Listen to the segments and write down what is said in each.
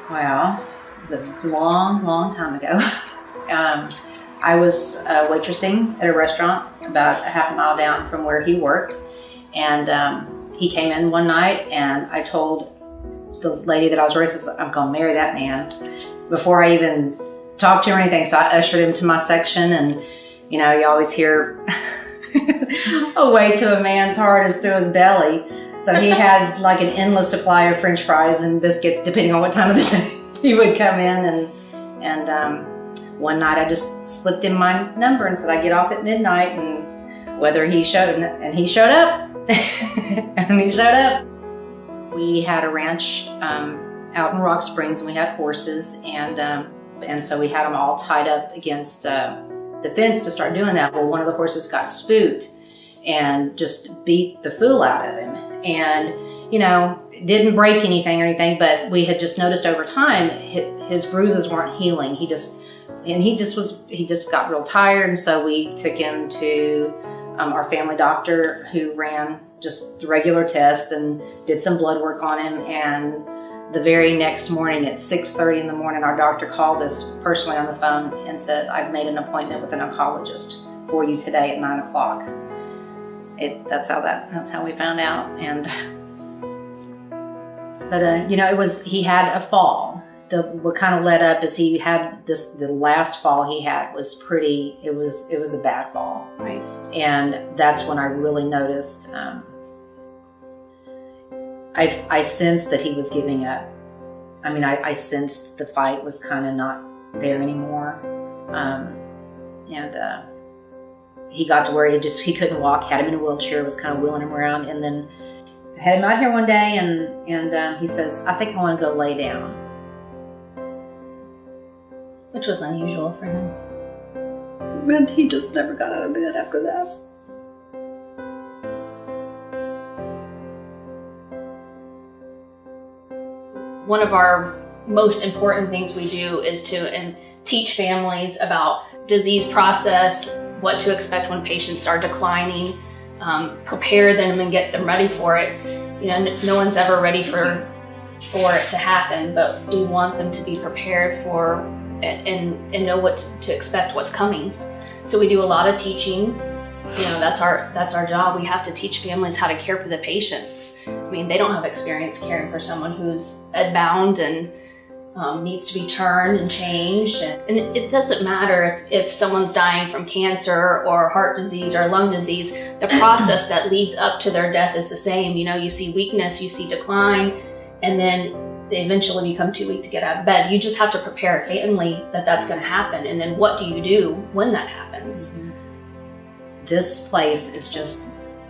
Well, it was a long, long time ago. I was waitressing at a restaurant about a half a mile down from where he worked, and he came in one night, and I told the lady that I was racist, I'm going to marry that man, before I even talked to him or anything. So I ushered him to my section, and you know, you always hear a way to a man's heart is through his belly. So he had like an endless supply of French fries and biscuits, depending on what time of the day he would come in. And one night I just slipped in my number and said I get off at midnight, and whether he showed, and he showed up, and he showed up. We had a ranch out in Rock Springs, and we had horses, and so we had them all tied up against the fence to start doing that. Well, one of the horses got spooked and just beat the fool out of him. And, you know, didn't break anything or anything, but we had just noticed over time his bruises weren't healing. He just got real tired, and so we took him to our family doctor, who ran just the regular test and did some blood work on him. And the very next morning at 6:30 in the morning, our doctor called us personally on the phone and said, I've made an appointment with an oncologist for you today at 9 o'clock. That's how we found out. But you know, he had a fall. What kind of led up is he had the last fall he had was it was a bad fall. Right. And that's when I really noticed, I sensed that he was giving up. I mean, I sensed the fight was kind of not there anymore. And he got to where he couldn't walk, had him in a wheelchair, was kind of wheeling him around. And then I had him out here one day, and he says, I think I want to go lay down. Which was unusual for him. And he just never got out of bed after that. One of our most important things we do is to teach families about disease process, what to expect when patients are declining, prepare them and get them ready for it. You know, no one's ever ready for it to happen, but we want them to be prepared for and know what to expect, what's coming. So we do a lot of teaching. You know, that's our job. We have to teach families how to care for the patients. I mean, they don't have experience caring for someone who's bedbound and needs to be turned and changed. And it doesn't matter if someone's dying from cancer or heart disease or lung disease. The process that leads up to their death is the same. You know, you see weakness, you see decline, and then they eventually become too weak to get out of bed. You just have to prepare a family that that's going to happen. And then what do you do when that happens? Mm-hmm. This place is just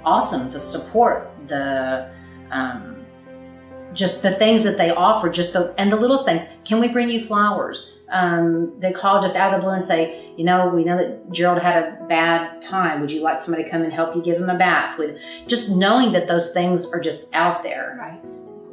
awesome to support just the things that they offer, and the littlest things. Can we bring you flowers? They call just out of the blue and say, you know, we know that Gerald had a bad time. Would you like somebody to come and help you give him a bath? Just knowing that those things are just out there. Right.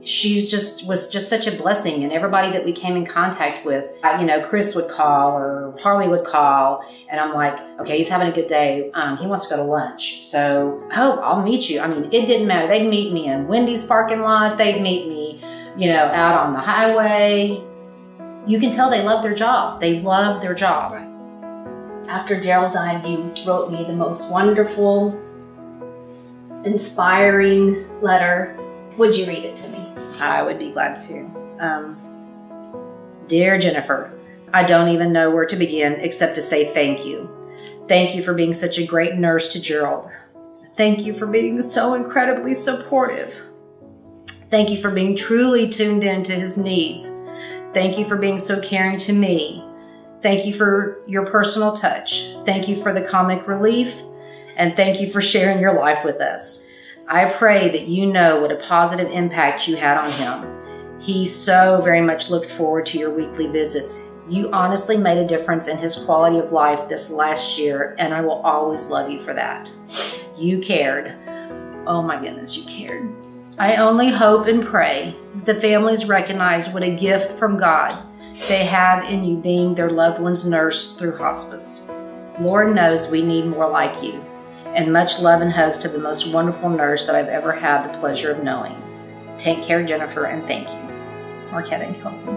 She was just such a blessing, and everybody that we came in contact with, you know, Chris would call or Harley would call, and I'm like, okay, he's having a good day. He wants to go to lunch, so I'll meet you. I mean, it didn't matter. They'd meet me in Wendy's parking lot. They'd meet me, you know, out on the highway. You can tell they love their job. They love their job. Right. After Gerald died, you wrote me the most wonderful, inspiring letter. Would you read it to me? I would be glad to. Dear Jennifer, I don't even know where to begin except to say thank you. Thank you for being such a great nurse to Gerald. Thank you for being so incredibly supportive. Thank you for being truly tuned in to his needs. Thank you for being so caring to me. Thank you for your personal touch. Thank you for the comic relief. And thank you for sharing your life with us. I pray that you know what a positive impact you had on him. He so very much looked forward to your weekly visits. You honestly made a difference in his quality of life this last year, and I will always love you for that. You cared. Oh my goodness, you cared. I only hope and pray the families recognize what a gift from God they have in you being their loved one's nurse through hospice. Lord knows we need more like you. And much love and hugs to the most wonderful nurse that I've ever had the pleasure of knowing. Take care, Jennifer, and thank you. Marquette and Kelsey.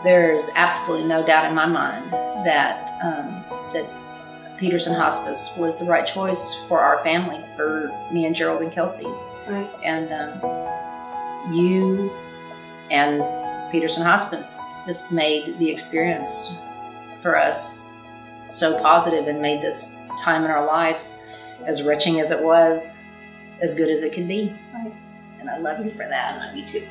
There's absolutely no doubt in my mind that that Peterson Hospice was the right choice for our family, for me and Gerald and Kelsey. Right. And you and Peterson Hospice just made the experience for us so positive and made this time in our life, as wrenching as it was, as good as it could be. Right. And I love you for that. I love you too.